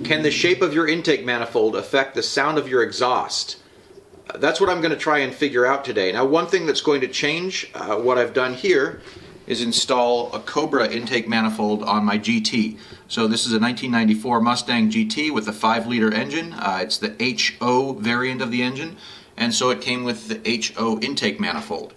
Can the shape of your intake manifold affect the sound of your exhaust? That's what I'm going to try and figure out today. Now, one thing that's going to change what I've done here is install a Cobra intake manifold on my GT. So this is a 1994 Mustang GT with a 5-liter engine. It's the HO variant of the engine, and so it came with the HO intake manifold.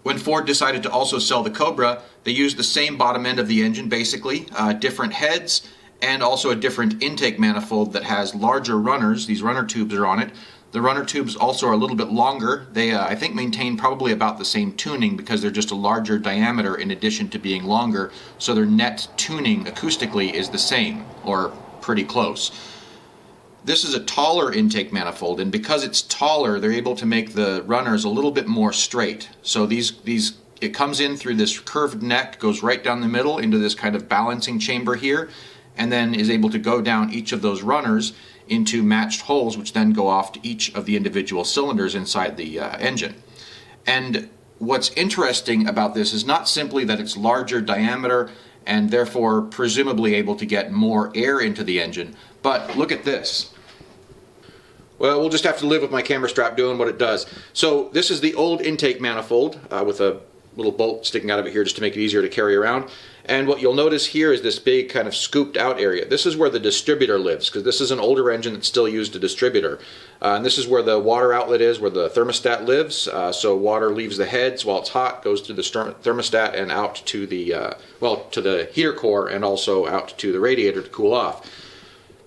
When Ford decided to also sell the Cobra, they used the same bottom end of the engine basically, different heads, and also a different intake manifold that has larger runners. These runner tubes are on it. The runner tubes also are a little bit longer. They, I think, maintain probably about the same tuning because they're just a larger diameter in addition to being longer, so their net tuning acoustically is the same, or pretty close. This is a taller intake manifold, and because it's taller, they're able to make the runners a little bit more straight. So it comes in through this curved neck, goes right down the middle into this kind of balancing chamber here, and then is able to go down each of those runners into matched holes, which then go off to each of the individual cylinders inside the engine. And what's interesting about this is not simply that it's larger diameter and therefore presumably able to get more air into the engine, but look at this. Well, we'll just have to live with my camera strap doing what it does. So this is the old intake manifold with a little bolt sticking out of it here just to make it easier to carry around. And what you'll notice here is this big kind of scooped out area. This is where the distributor lives, because this is an older engine that still used a distributor. And this is where the water outlet is, where the thermostat lives. So water leaves the heads while it's hot, goes through the thermostat and out to the, to the heater core and also out to the radiator to cool off.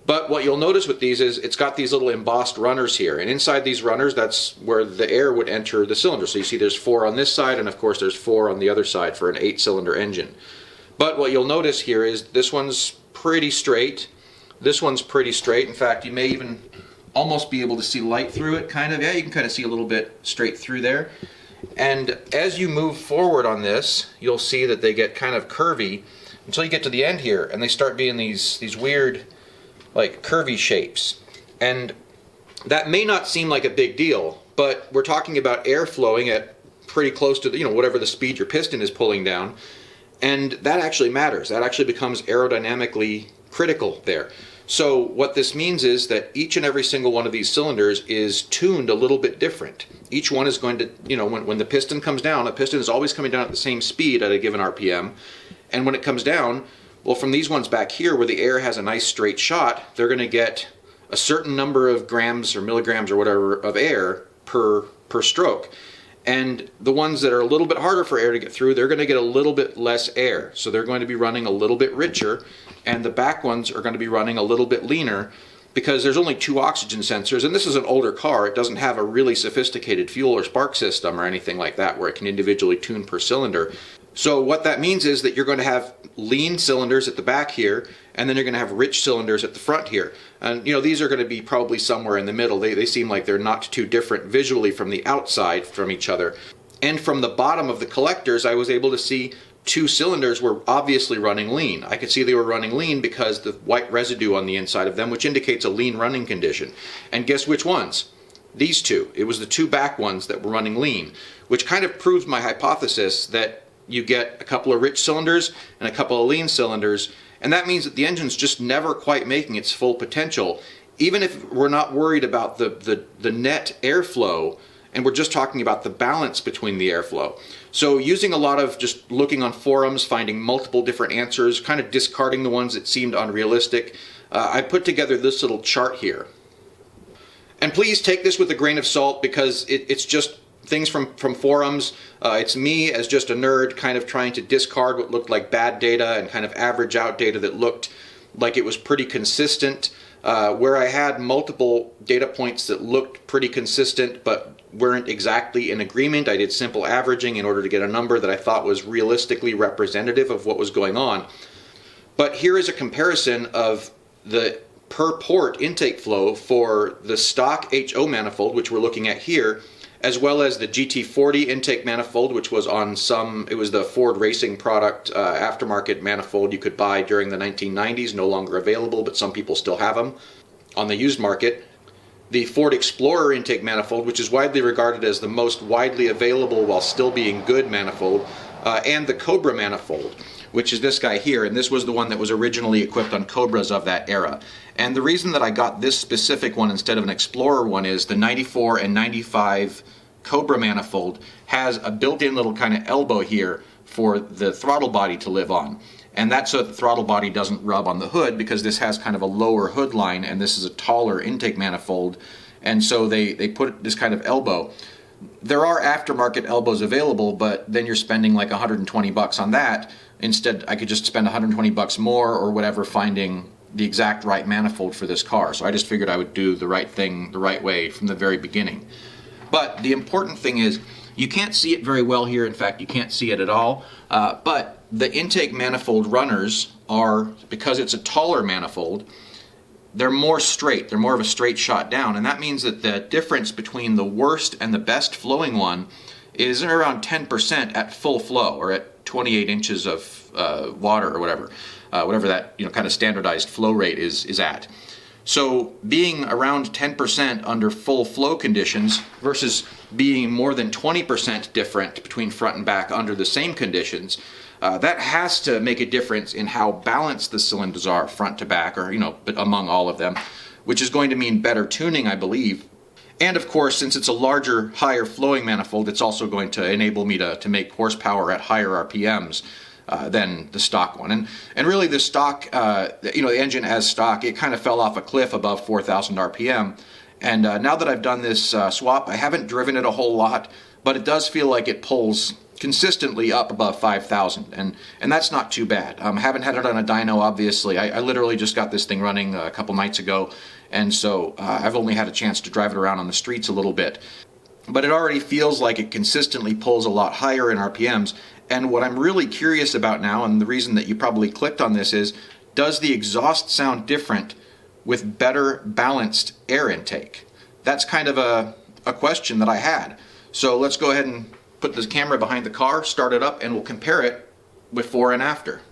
But what you'll notice with these is it's got these little embossed runners here, and inside these runners, that's where the air would enter the cylinder. So you see there's 4 on this side, and of course there's 4 on the other side for an 8-cylinder engine. But what you'll notice here is this one's pretty straight, this one's pretty straight. In fact, you may even almost be able to see light through it, kind of. Yeah, you can kind of see a little bit straight through there. And as you move forward on this, you'll see that they get kind of curvy until you get to the end here, and they start being these weird, like, curvy shapes. And that may not seem like a big deal, but we're talking about air flowing at pretty close to the, whatever the speed your piston is pulling down, and that actually matters. That actually becomes aerodynamically critical there. So what this means is that each and every single one of these cylinders is tuned a little bit different. Each one is going to, when the piston comes down, the piston is always coming down at the same speed at a given RPM, and when it comes down, well, from these ones back here where the air has a nice straight shot, they're going to get a certain number of grams or milligrams or whatever of air per stroke. And the ones that are a little bit harder for air to get through, they're going to get a little bit less air. So they're going to be running a little bit richer, and the back ones are going to be running a little bit leaner because there's only 2 oxygen sensors, and this is an older car. It doesn't have a really sophisticated fuel or spark system or anything like that where it can individually tune per cylinder. So what that means is that you're going to have lean cylinders at the back here, and then you're going to have rich cylinders at the front here. And these are going to be probably somewhere in the middle. They seem like they're not too different visually from the outside from each other. And from the bottom of the collectors, I was able to see 2 cylinders were obviously running lean. I could see they were running lean because the white residue on the inside of them, which indicates a lean running condition. And guess which ones? These 2. It was the 2 back ones that were running lean, which kind of proves my hypothesis that you get a couple of rich cylinders and a couple of lean cylinders, and that means that the engine's just never quite making its full potential, even if we're not worried about the net airflow, and we're just talking about the balance between the airflow. So using a lot of just looking on forums, finding multiple different answers, kind of discarding the ones that seemed unrealistic, I put together this little chart here. And please take this with a grain of salt because it's just things from forums. It's me as just a nerd kind of trying to discard what looked like bad data and kind of average out data that looked like it was pretty consistent. Where I had multiple data points that looked pretty consistent but weren't exactly in agreement, I did simple averaging in order to get a number that I thought was realistically representative of what was going on. But here is a comparison of the per port intake flow for the stock HO manifold, which we're looking at here, as well as the GT40 intake manifold, which was on it was the Ford racing product aftermarket manifold you could buy during the 1990s, no longer available, but some people still have them on the used market. The Ford Explorer intake manifold, which is widely regarded as the most widely available while still being good manifold, and the Cobra manifold, which is this guy here, and this was the one that was originally equipped on Cobras of that era. And the reason that I got this specific one instead of an Explorer one is the 94 and 95 Cobra manifold has a built-in little kind of elbow here for the throttle body to live on. And that's so that the throttle body doesn't rub on the hood, because this has kind of a lower hood line and this is a taller intake manifold. And so they put this kind of elbow. There are aftermarket elbows available, but then you're spending like 120 bucks on that. Instead, I could just spend 120 bucks more or whatever finding the exact right manifold for this car. So I just figured I would do the right thing the right way from the very beginning. But the important thing is, you can't see it very well here. In fact, you can't see it at all. But the intake manifold runners are, because it's a taller manifold, they're more straight. They're more of a straight shot down. And that means that the difference between the worst and the best flowing one is around 10% at full flow, or at 28 inches of water, or whatever that kind of standardized flow rate is at. So being around 10% under full flow conditions versus being more than 20% different between front and back under the same conditions, that has to make a difference in how balanced the cylinders are front to back, or among all of them, which is going to mean better tuning, I believe. And of course, since it's a larger, higher flowing manifold, it's also going to enable me to make horsepower at higher RPMs than the stock one. And really the stock, the engine as stock, it kind of fell off a cliff above 4,000 RPM. And now that I've done this swap, I haven't driven it a whole lot, but it does feel like it pulls consistently up above 5,000, and that's not too bad. Haven't had it on a dyno, obviously. I literally just got this thing running a couple nights ago, and so I've only had a chance to drive it around on the streets a little bit. But it already feels like it consistently pulls a lot higher in RPMs, and what I'm really curious about now, and the reason that you probably clicked on this is, does the exhaust sound different with better balanced air intake? That's kind of a question that I had. So let's go ahead and put this camera behind the car, start it up, and we'll compare it before and after.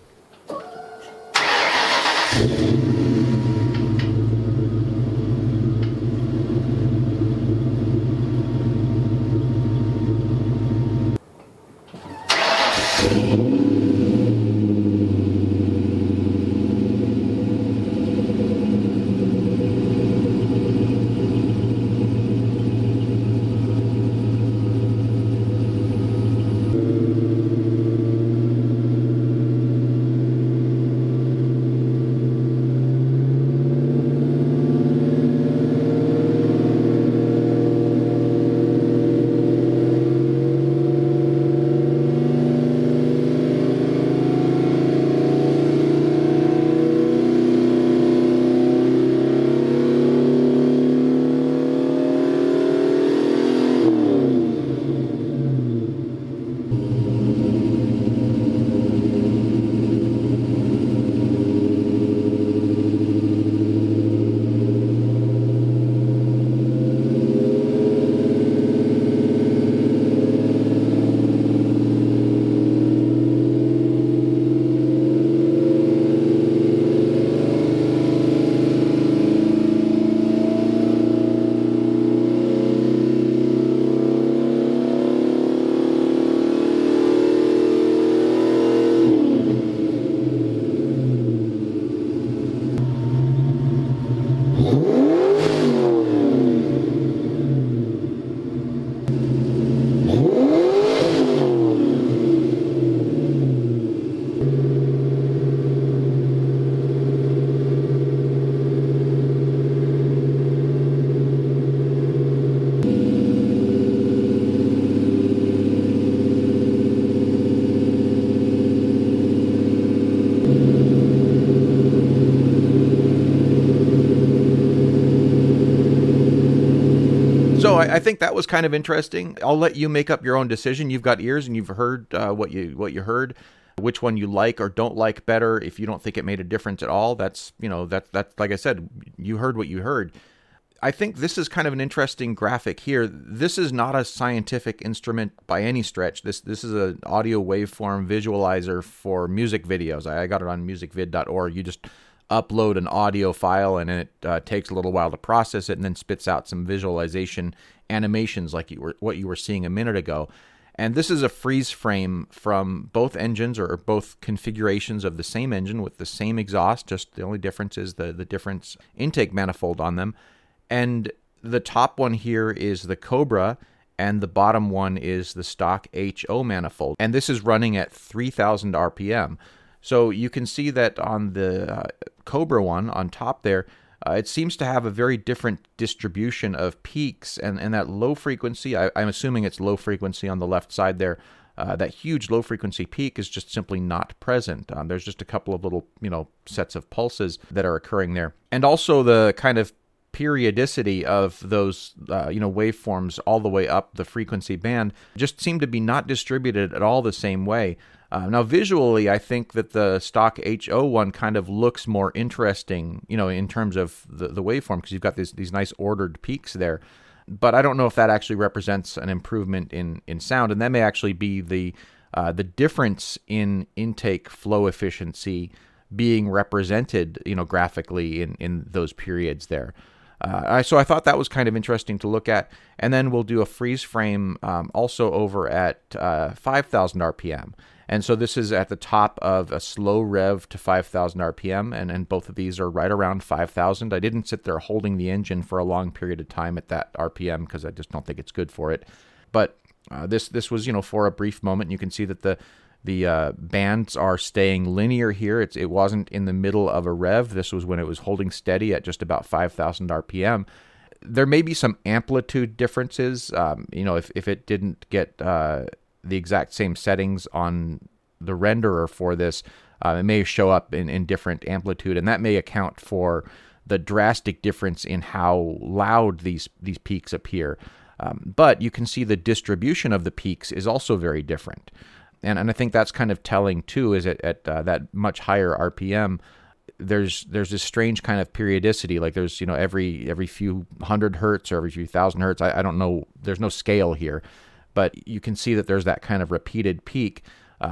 So I think that was kind of interesting. I'll let you make up your own decision. You've got ears and you've heard what you heard. Which one you like or don't like better. If you don't think it made a difference at all, that's like I said, you heard what you heard. I think this is kind of an interesting graphic here. This is not a scientific instrument by any stretch. This is an audio waveform visualizer for music videos. I got it on musicvid.org. You just upload an audio file and it takes a little while to process it and then spits out some visualization animations like what you were seeing a minute ago. And this is a freeze frame from both engines, or both configurations of the same engine with the same exhaust. Just the only difference is the difference intake manifold on them. And the top one here is the Cobra, and the bottom one is the stock HO manifold. And this is running at 3,000 RPM. So you can see that on the Cobra one on top there, it seems to have a very different distribution of peaks, and that low frequency, I'm assuming it's low frequency on the left side there, that huge low frequency peak is just simply not present. There's just a couple of little, sets of pulses that are occurring there. And also the kind of periodicity of those waveforms all the way up the frequency band just seem to be not distributed at all the same way. Now visually, I think that the stock HO one kind of looks more interesting, in terms of the waveform, because you've got these nice ordered peaks there. But I don't know if that actually represents an improvement in sound, and that may actually be the difference in intake flow efficiency being represented, graphically in those periods there. So I thought that was kind of interesting to look at. And then we'll do a freeze frame also over at 5,000 RPM. And so this is at the top of a slow rev to 5,000 RPM, and both of these are right around 5,000. I didn't sit there holding the engine for a long period of time at that RPM because I just don't think it's good for it. But this was, for a brief moment. You can see that the bands are staying linear here. It wasn't in the middle of a rev. This was when it was holding steady at just about 5,000 RPM. There may be some amplitude differences. If it didn't get the exact same settings on the renderer for this, it may show up in different amplitude, and that may account for the drastic difference in how loud these peaks appear. But you can see the distribution of the peaks is also very different. And I think that's kind of telling too, is at that much higher RPM, there's this strange kind of periodicity. Like there's, every few hundred hertz or every few thousand hertz. I don't know. There's no scale here. But you can see that there's that kind of repeated peak,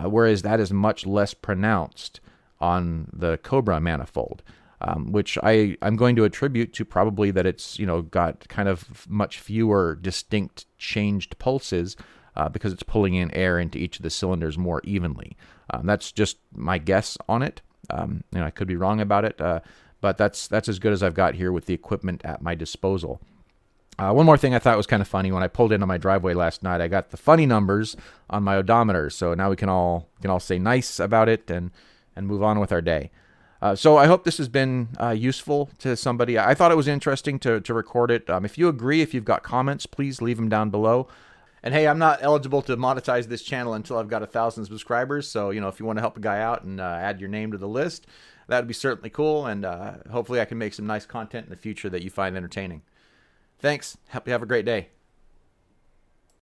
whereas that is much less pronounced on the Cobra manifold, which I'm going to attribute to probably that it's, got kind of much fewer distinct changed pulses, because it's pulling in air into each of the cylinders more evenly. That's just my guess on it. I could be wrong about it, but that's as good as I've got here with the equipment at my disposal. One more thing I thought was kind of funny. When I pulled into my driveway last night, I got the funny numbers on my odometer. So now we can all say nice about it and move on with our day. So I hope this has been useful to somebody. I thought it was interesting to record it. If you agree, if you've got comments, please leave them down below. And hey, I'm not eligible to monetize this channel until I've got 1,000 subscribers. So, if you want to help a guy out and add your name to the list, that would be certainly cool. And hopefully I can make some nice content in the future that you find entertaining. Thanks. Hope you have a great day.